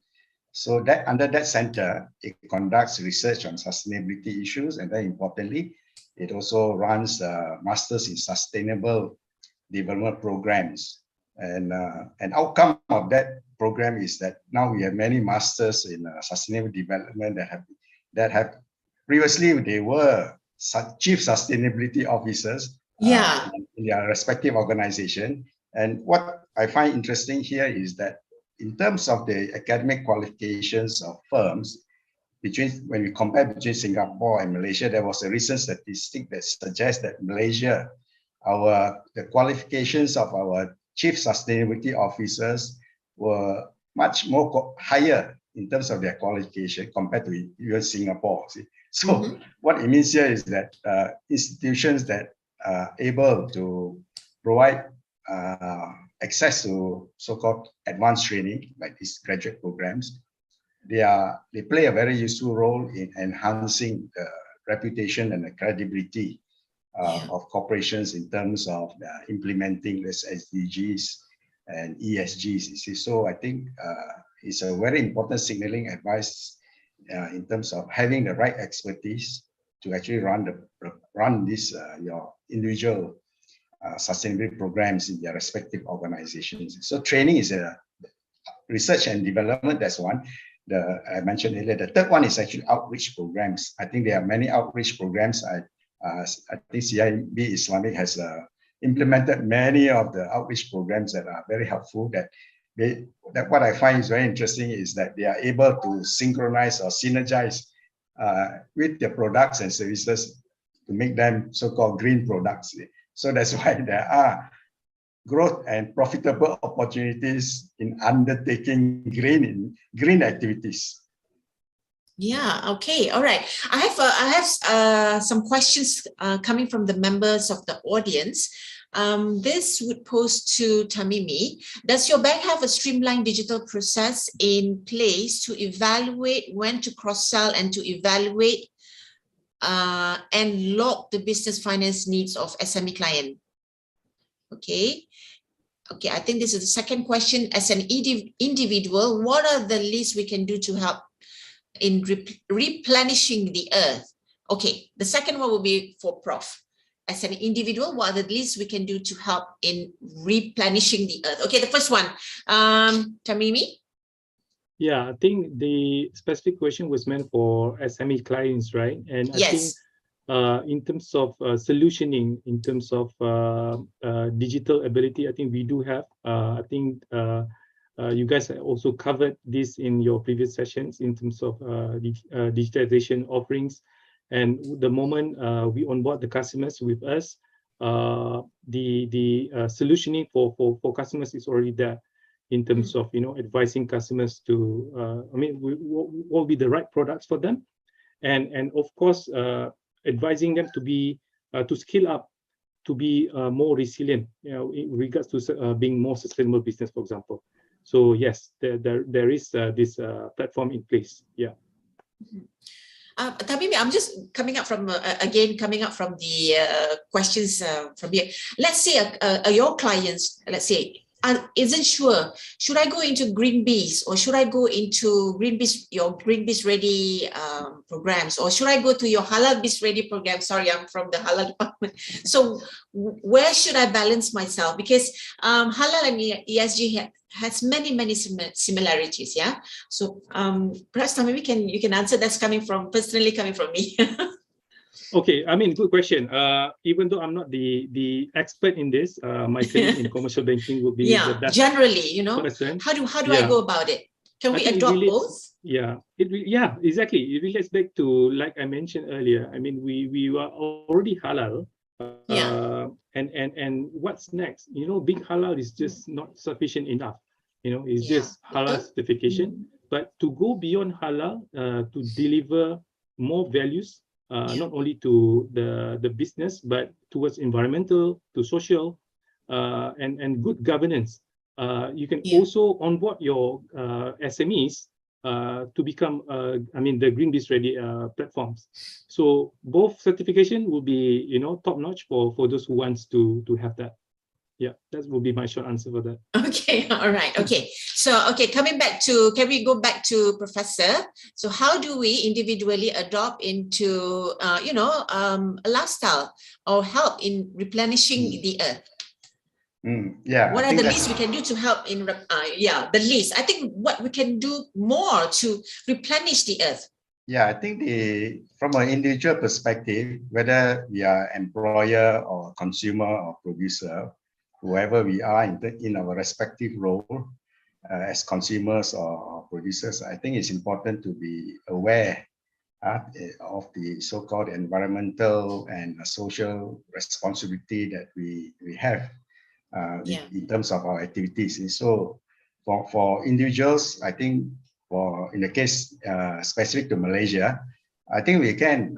So that under that center, it conducts research on sustainability issues, and very importantly, it also runs Masters in Sustainable Development programs. And an outcome of that program is that now we have many masters in sustainable development that have previously they were chief sustainability officers in their respective organization. And what I find interesting here is that in terms of the academic qualifications of firms, when we compare between Singapore and Malaysia, there was a recent statistic that suggests that Malaysia, the qualifications of our chief sustainability officers were much more higher in terms of their qualification compared to even Singapore. See? So what it means here is that institutions that are able to provide access to so-called advanced training, like these graduate programs, they play a very useful role in enhancing the reputation and the credibility of corporations in terms of implementing this SDGs and ESGs. You see. So I think it's a very important signaling advice in terms of having the right expertise to actually run this your individual sustainability programs in their respective organizations. So training is a research and development. That's one. I mentioned earlier. The third one is actually outreach programs. I think there are many outreach programs. I think CIMB Islamic has implemented many of the outreach programs that are very helpful. That what I find is very interesting is that they are able to synchronize or synergize with their products and services to make them so-called green products. So that's why there are growth and profitable opportunities in undertaking green activities. Yeah. Okay. All right. I have some questions coming from the members of the audience. This would pose to Tamimi. Does your bank have a streamlined digital process in place to evaluate when to cross-sell and to evaluate and log the business finance needs of SME client? Okay. Okay. I think this is the second question. As an individual, what are the least we can do to help in replenishing the earth? Okay, the second one will be for Prof. As an individual, what are the least we can do to help in replenishing the earth? Okay, the first one, Tamimi? Yeah, I think the specific question was meant for SME clients, right? And I think in terms of solutioning, in terms of digital ability, I think we do have. I think you guys also covered this in your previous sessions in terms of digitalization offerings. And the moment we onboard the customers with us, the solutioning for customers is already there. in terms of, advising customers to, what will be the right products for them, and of course, advising them to be to scale up, to be more resilient, in regards to being more sustainable business, for example. So yes, there is this platform in place. Yeah. Maybe I'm just coming up from the questions from here. Let's say your clients, let's say, isn't sure, should I go into Greenpeace or should I go into your Greenpeace Ready programs, or should I go to your Halal Biz Ready program? Sorry, I'm from the Halal department. So where should I balance myself? Because Halal and ESG has many similarities. Yeah. So perhaps maybe you can answer. That's personally coming from me. Okay, good question. Even though I'm not the expert in this, my colleague in commercial banking would be the best. Generally, person. How do I go about it? Can we adopt both? Yeah, exactly. It relates back to, like I mentioned earlier. We were already halal. And what's next? Being halal is just not sufficient enough. It's just halal certification. But to go beyond halal, to deliver more values, not only to the business, but towards environmental, to social, and good governance. You can also onboard your SMEs to become, the Greenpeace Ready platforms. So both certification will be, top notch for those who wants to have that. Yeah, that will be my short answer for that. Okay, all right. Okay, so can we go back to Professor? So how do we individually adopt into, a lifestyle or help in replenishing the earth? What are the least we can do to help in, the least? I think what we can do more to replenish the earth. Yeah, I think from an individual perspective, whether we are employer or consumer or producer, whoever we are in our respective role as consumers or producers, I think it's important to be aware of the so-called environmental and social responsibility that we have in terms of our activities. And so for individuals, I think in the case specific to Malaysia, I think we can,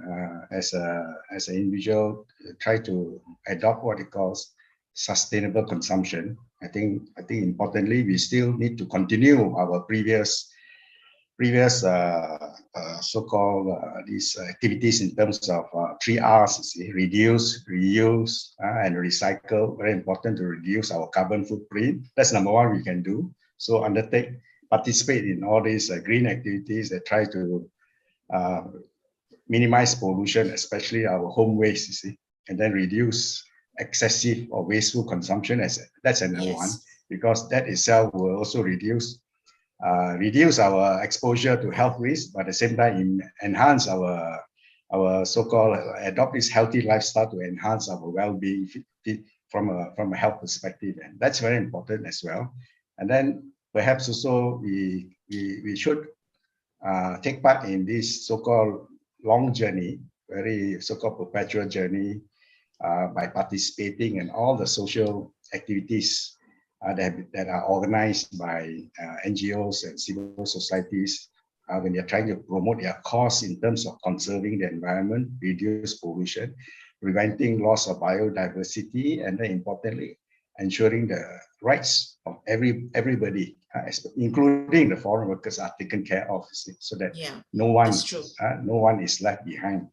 as an individual, try to adopt what it calls sustainable consumption. I think importantly, we still need to continue our previous so-called these activities in terms of 3 R's: reduce, reuse, and recycle. Very important to reduce our carbon footprint. That's number one we can do. So participate in all these green activities that try to minimize pollution, especially our home waste, and then reduce excessive or wasteful consumption. That's another one, because that itself will also reduce our exposure to health risk, but at the same time enhance our so-called adopt this healthy lifestyle to enhance our well-being from a health perspective, and that's very important as well. And then perhaps also we should take part in this so-called long journey, very so-called perpetual journey, by participating in all the social activities that are organized by NGOs and civil societies when they're trying to promote their cause in terms of conserving the environment, reduce pollution, preventing loss of biodiversity, and then importantly, ensuring the rights of everybody, including the foreign workers, are taken care of, so that no one is left behind.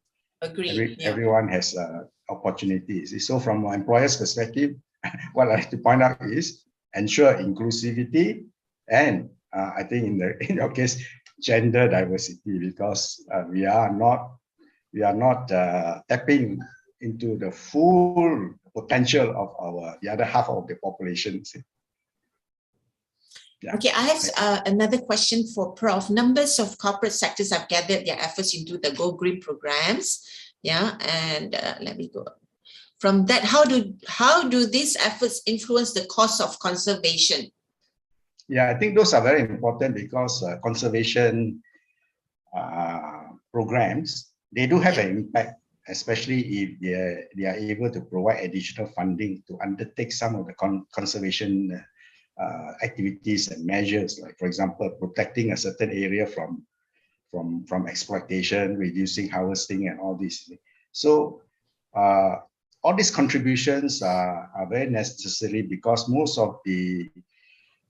Everyone has opportunities. So from an employer's perspective, what I like to point out is ensure inclusivity and I think in your case, gender diversity, because we are not tapping into the full potential of the other half of the population. Yeah. Okay, I have another question for Prof. Numbers of corporate sectors have gathered their efforts into the Go Green programs. Yeah, and let me go. From that, how do these efforts influence the cost of conservation? Yeah, I think those are very important, because conservation programs, they do have an impact, especially if they are able to provide additional funding to undertake some of the conservation activities and measures, like for example, protecting a certain area from exploitation, reducing harvesting, and all these. So all these contributions are very necessary, because most of the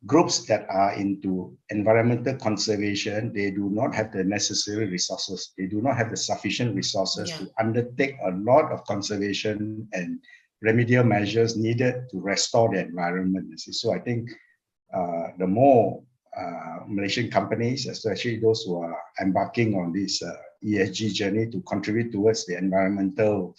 groups that are into environmental conservation, they do not have the necessary resources. They do not have the sufficient resources to undertake a lot of conservation and remedial measures needed to restore the environment. So I think the more Malaysian companies, especially those who are embarking on this ESG journey to contribute towards the environmental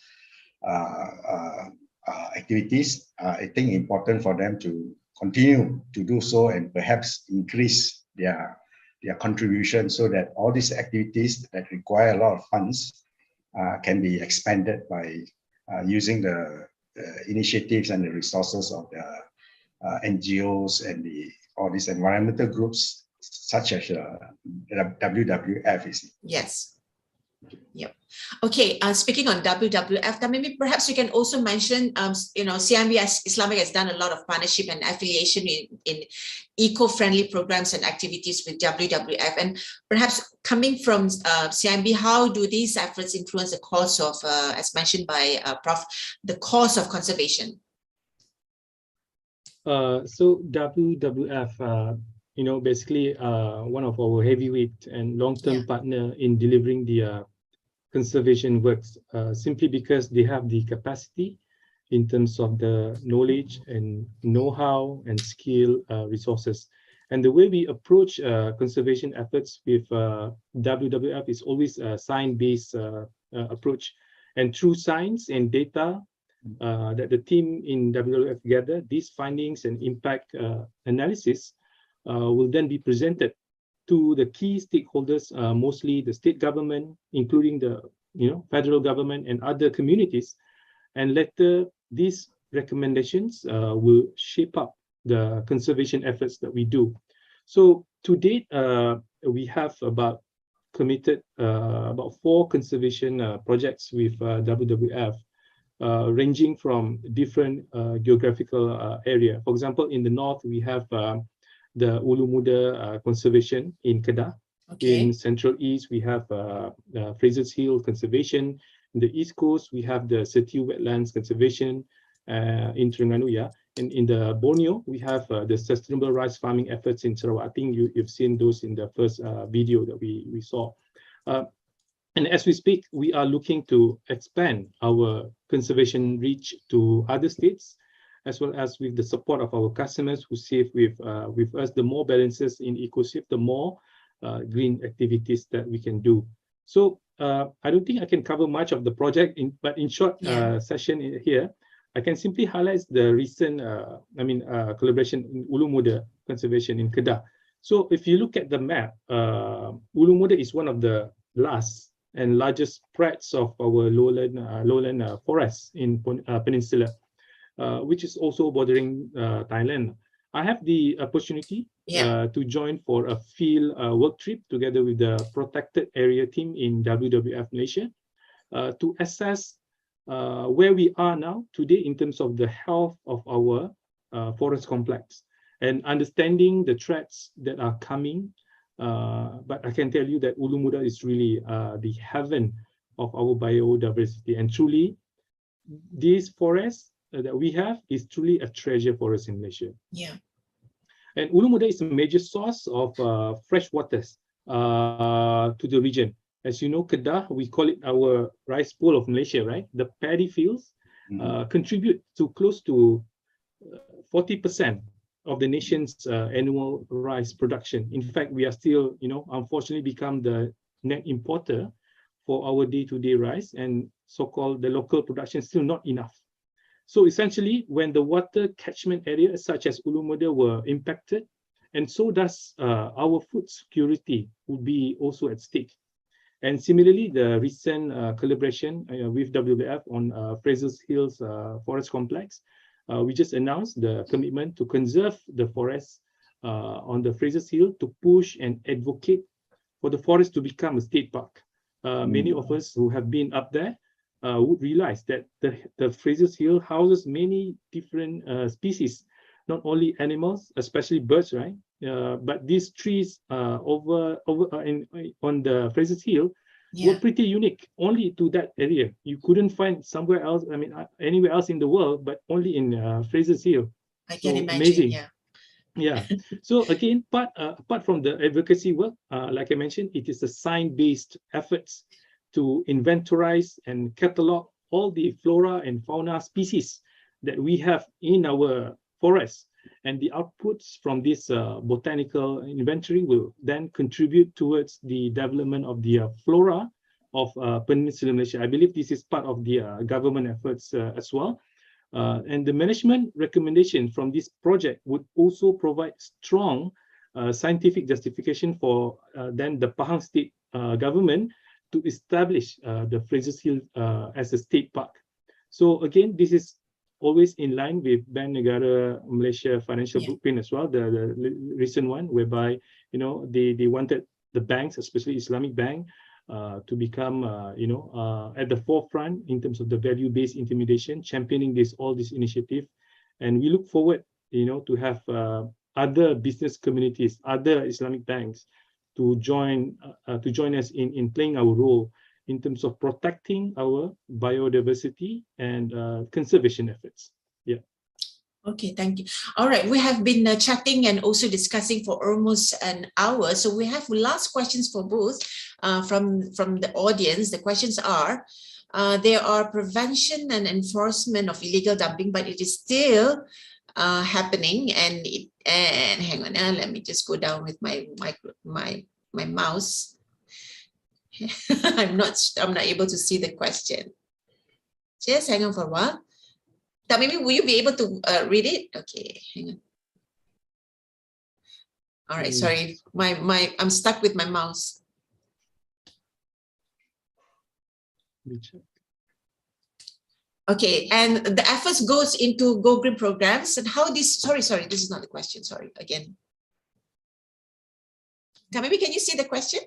activities, I think important for them to continue to do so, and perhaps increase their contribution, so that all these activities that require a lot of funds can be expanded by using the initiatives and the resources of the NGOs and all these environmental groups, such as WWF. Yes. Yep. Okay. Speaking on WWF, then maybe perhaps you can also mention, CIMB Islamic has done a lot of partnership and affiliation in eco-friendly programs and activities with WWF, and perhaps coming from CIMB, how do these efforts influence the cause of, as mentioned by Prof, the cause of conservation? So WWF, basically one of our heavyweight and long-term partner in delivering the conservation works, simply because they have the capacity in terms of the knowledge and know-how and skill resources. And the way we approach conservation efforts with WWF is always a science-based approach. And through science and data that the team in WWF gather, these findings and impact analysis will then be presented to the key stakeholders, mostly the state government, including the federal government and other communities. And later, these recommendations will shape up the conservation efforts that we do. So to date, we have committed about 4 conservation projects with WWF, ranging from different geographical area. For example, in the north, we have the Ulu Muda conservation in Kedah. Okay. In Central East, we have Fraser's Hill conservation. In the East Coast, we have the Setiu Wetlands conservation in Terengganu. And in the Borneo, we have the sustainable rice farming efforts in Sarawak. I think you've seen those in the first video that we saw. And as we speak, we are looking to expand our conservation reach to other states, as well as with the support of our customers who save with us. The more balances in EcoSafe, the more green activities that we can do. So I don't think I can cover much of the project, but in short session here, I can simply highlight the recent collaboration in Ulu Muda conservation in Kedah. So if you look at the map, Ulu Muda is one of the last and largest spreads of our lowland forests in Peninsula, which is also bordering Thailand. I have the opportunity to join for a field work trip together with the protected area team in WWF-Malaysia to assess where we are now today in terms of the health of our forest complex and understanding the threats that are coming. But I can tell you that Ulu Muda is really the heaven of our biodiversity, and truly these forests that we have is truly a treasure for us in Malaysia. And Ulu Muda is a major source of fresh waters to the region. As you know, Kedah, we call it our rice bowl of Malaysia, right? The paddy fields contribute to close to 40% of the nation's annual rice production. In fact, we are still, unfortunately become the net importer for our day-to-day rice, and so-called the local production is still not enough. So essentially, when the water catchment areas such as Ulu Muda were impacted, and so does our food security would be also at stake. And similarly, the recent collaboration with WWF on Fraser's Hills Forest Complex, we just announced the commitment to conserve the forest on the Fraser's Hill, to push and advocate for the forest to become a state park. Many of us who have been up there would realize that the Fraser's Hill houses many different species not only animals, especially birds, right? But these trees on the Fraser's Hill were pretty unique, only to that area. You couldn't find somewhere else, I mean, anywhere else in the world, but only in Fraser's Hill. I can imagine, amazing. yeah. Yeah. So again, apart from the advocacy work, like I mentioned, it is a science-based efforts to inventorize and catalog all the flora and fauna species that we have in our forests. And the outputs from this botanical inventory will then contribute towards the development of the flora of Peninsular Malaysia. I believe this is part of the government efforts as well. And the management recommendation from this project would also provide strong scientific justification for then the Pahang State government to establish the Fraser's Hill as a state park. So again, this is always in line with Bank Negara Malaysia financial blueprint as well, the recent one, whereby they wanted the banks, especially Islamic Bank, to become at the forefront in terms of the value-based intimidation, championing all this initiative. And we look forward to have other business communities, other Islamic banks to join us in playing our role in terms of protecting our biodiversity and conservation efforts. Yeah. Okay, thank you. All right, we have been chatting and also discussing for almost an hour. So we have last questions for both from the audience. The questions are, there are prevention and enforcement of illegal dumping, but it is still happening. And hang on, let me just go down with my mouse. I'm not able to see the question. Just hang on for a while. Maybe will you be able to read it? Okay, hang on. All right, sorry, I'm stuck with my mouse. Okay, and the efforts goes into Go Green programs and how this. Sorry, this is not the question. Sorry, again. Maybe can you see the question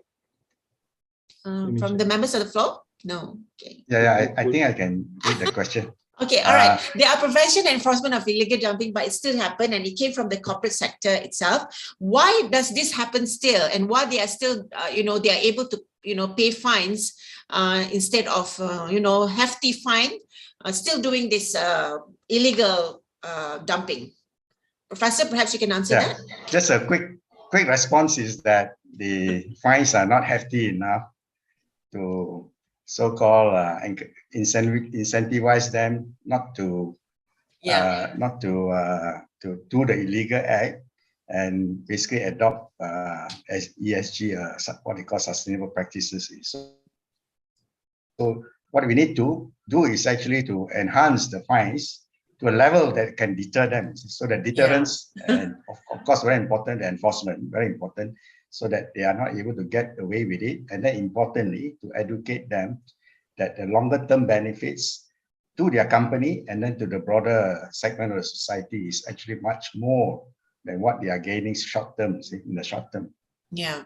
from the members of the floor? No. Okay. Yeah, I think I can read the question. Okay, all right. There are prevention and enforcement of illegal dumping, but it still happened and it came from the corporate sector itself. Why does this happen still? And why they are still, they are able to, pay fines instead of, hefty fine, still doing this illegal dumping? Professor, perhaps you can answer that? Just a quick response is that the fines are not hefty enough to so-called incentivize them not to do the illegal act and basically adopt as ESG, what they call sustainable practices. So what we need to do is actually to enhance the fines to a level that can deter them. So the deterrence and of course very important, the enforcement very important, so that they are not able to get away with it. And then importantly, to educate them that the longer term benefits to their company and then to the broader segment of the society is actually much more than what they are gaining in the short term. Yeah.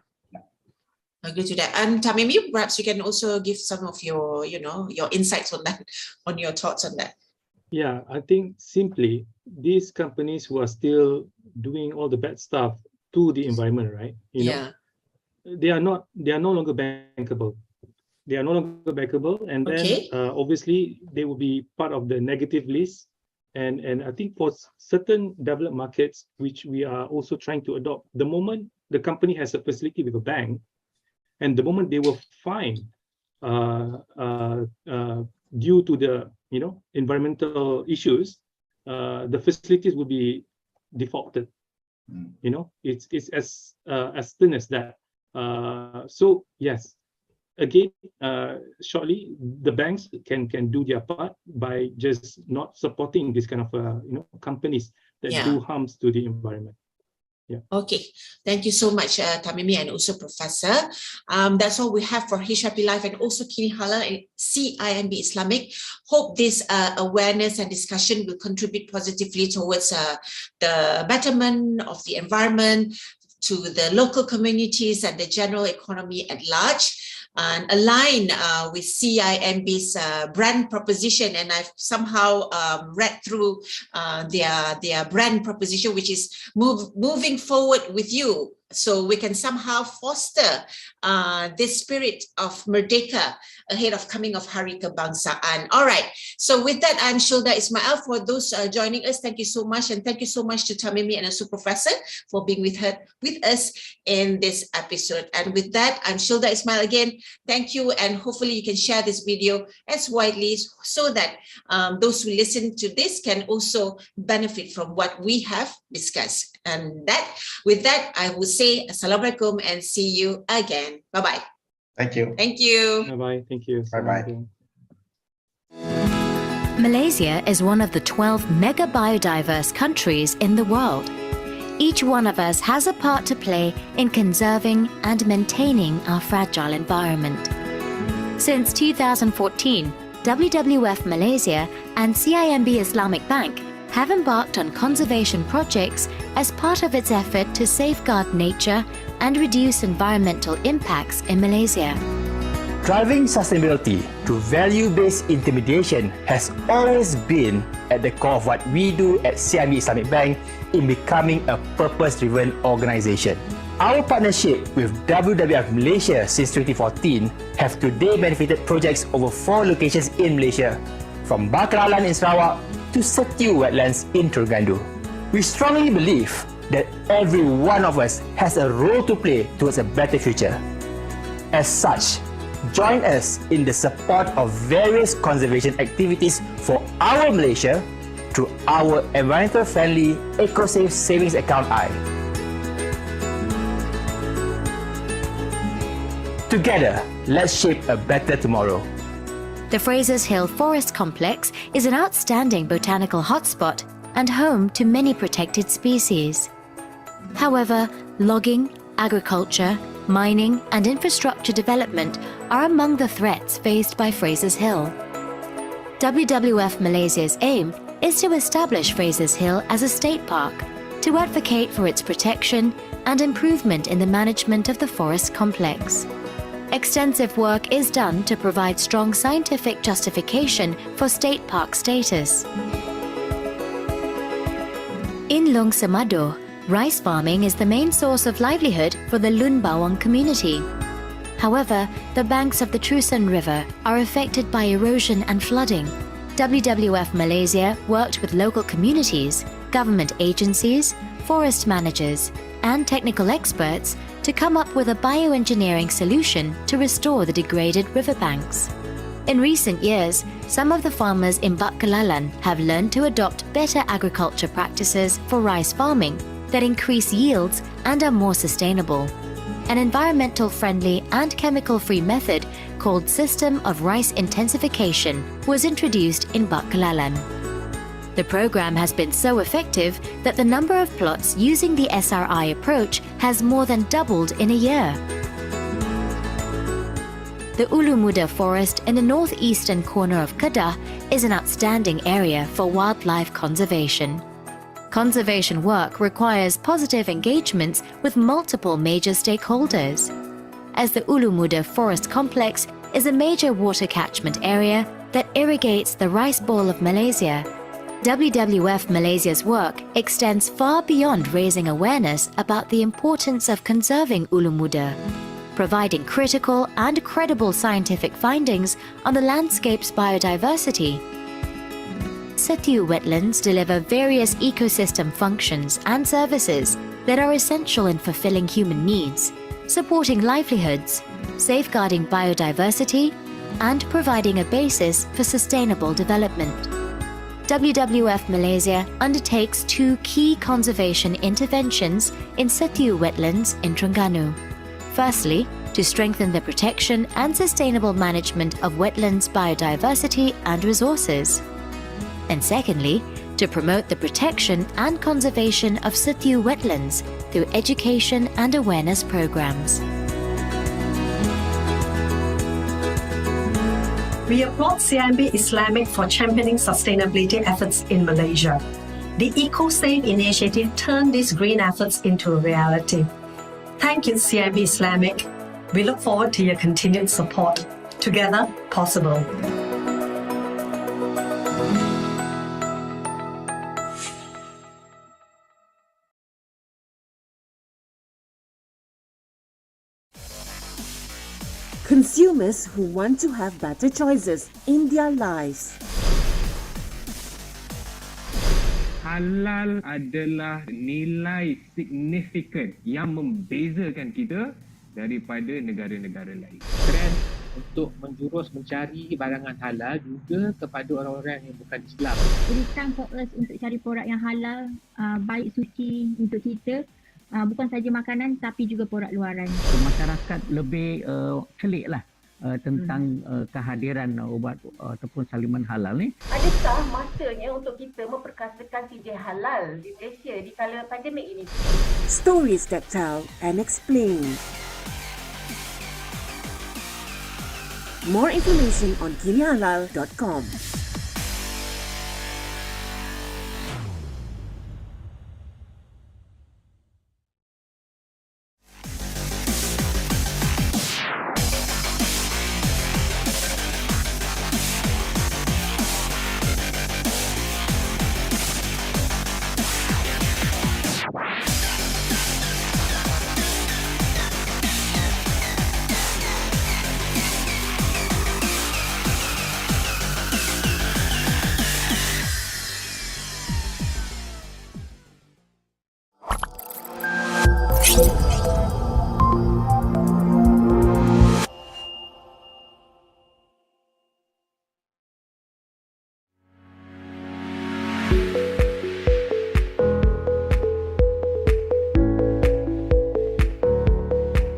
I agree to that. And Tamimi, perhaps you can also give some of your, your insights on that, on your thoughts on that. Yeah, I think simply these companies who are still doing all the bad stuff to the environment, right? They are no longer bankable. They are no longer bankable, and then obviously they will be part of the negative list. And I think for certain developed markets, which we are also trying to adopt, the moment the company has a facility with a bank, and the moment they were fined due to the environmental issues, the facilities will be defaulted. It's as thin as that. So yes, again, shortly, the banks can do their part by just not supporting this kind of companies that do harms to the environment. Yeah. Okay, thank you so much, Tamimi, and also Professor. That's all we have for HRP Live and also Kinihalal and CIMB Islamic. Hope this awareness and discussion will contribute positively towards the betterment of the environment, to the local communities and the general economy at large. and align with CIMB's brand proposition. And I've somehow read through their brand proposition, which is moving forward with you. So we can somehow foster this spirit of Merdeka ahead of coming of Hari Kebangsaan. All right. So with that, I'm Syilda Ismail. For those joining us, thank you so much. And thank you so much to Tamimi and Asu Professor for being with us in this episode. And with that, I'm Syilda Ismail again. Thank you. And hopefully you can share this video as widely so that those who listen to this can also benefit from what we have discussed. And with that, I will say Assalamualaikum and see you again. Bye-bye. Thank you. Thank you. Bye-bye. Thank you. Bye-bye. Malaysia is one of the 12 mega biodiverse countries in the world. Each one of us has a part to play in conserving and maintaining our fragile environment. Since 2014, WWF-Malaysia and CIMB Islamic Bank have embarked on conservation projects as part of its effort to safeguard nature and reduce environmental impacts in Malaysia. Driving sustainability through value-based intimidation has always been at the core of what we do at CIMB Islamic Bank in becoming a purpose-driven organisation. Our partnership with WWF-Malaysia since 2014 have today benefited projects over 4 locations in Malaysia, from Bakalan in Sarawak to Setiu Wetlands in Terengganu. We strongly believe that every one of us has a role to play towards a better future. As such, join us in the support of various conservation activities for our Malaysia through our environmental-friendly EcoSafe Savings Account I. Together, let's shape a better tomorrow. The Fraser's Hill Forest Complex is an outstanding botanical hotspot and home to many protected species. However, logging, agriculture, mining and infrastructure development are among the threats faced by Fraser's Hill. WWF Malaysia's aim is to establish Fraser's Hill as a state park, to advocate for its protection and improvement in the management of the forest complex. Extensive work is done to provide strong scientific justification for state park status. In Long Semado, rice farming is the main source of livelihood for the Lun Bawang community. However, the banks of the Trusan River are affected by erosion and flooding. WWF Malaysia worked with local communities, government agencies, forest managers, and technical experts to come up with a bioengineering solution to restore the degraded riverbanks. In recent years, some of the farmers in Bakalan have learned to adopt better agriculture practices for rice farming that increase yields and are more sustainable. An environmental-friendly and chemical-free method called System of Rice Intensification was introduced in Bakalan. The program has been so effective that the number of plots using the SRI approach has more than doubled in a year. The Ulu Muda forest in the northeastern corner of Kedah is an outstanding area for wildlife conservation. Conservation work requires positive engagements with multiple major stakeholders. As the Ulu Muda forest complex is a major water catchment area that irrigates the rice bowl of Malaysia, WWF Malaysia's work extends far beyond raising awareness about the importance of conserving Ulu Muda, providing critical and credible scientific findings on the landscape's biodiversity. Setiu wetlands deliver various ecosystem functions and services that are essential in fulfilling human needs, supporting livelihoods, safeguarding biodiversity, and providing a basis for sustainable development. WWF Malaysia undertakes 2 key conservation interventions in Setiu wetlands in Terengganu. Firstly, to strengthen the protection and sustainable management of wetlands biodiversity and resources. And secondly, to promote the protection and conservation of Setiu wetlands through education and awareness programs. We applaud CIMB Islamic for championing sustainability efforts in Malaysia. The EcoSave initiative turned these green efforts into a reality. Thank you, CIMB Islamic. We look forward to your continued support. Together, possible. Consumers who want to have better choices in their lives. Halal adalah nilai signifikan yang membezakan kita daripada negara-negara lain. Trend untuk menjurus mencari barangan halal juga kepada orang-orang yang bukan Islam. Jadi time for us untuk cari produk yang halal, baik suci untuk kita, bukan saja makanan tapi juga produk luaran. Masyarakat lebih celik lah tentang kehadiran ubat ataupun saliman halal ni. Adakah masanya untuk kita memperkasakan CJ halal di Malaysia di kala pandemik ini? Stories that tell and explain. More information on kinihalal.com.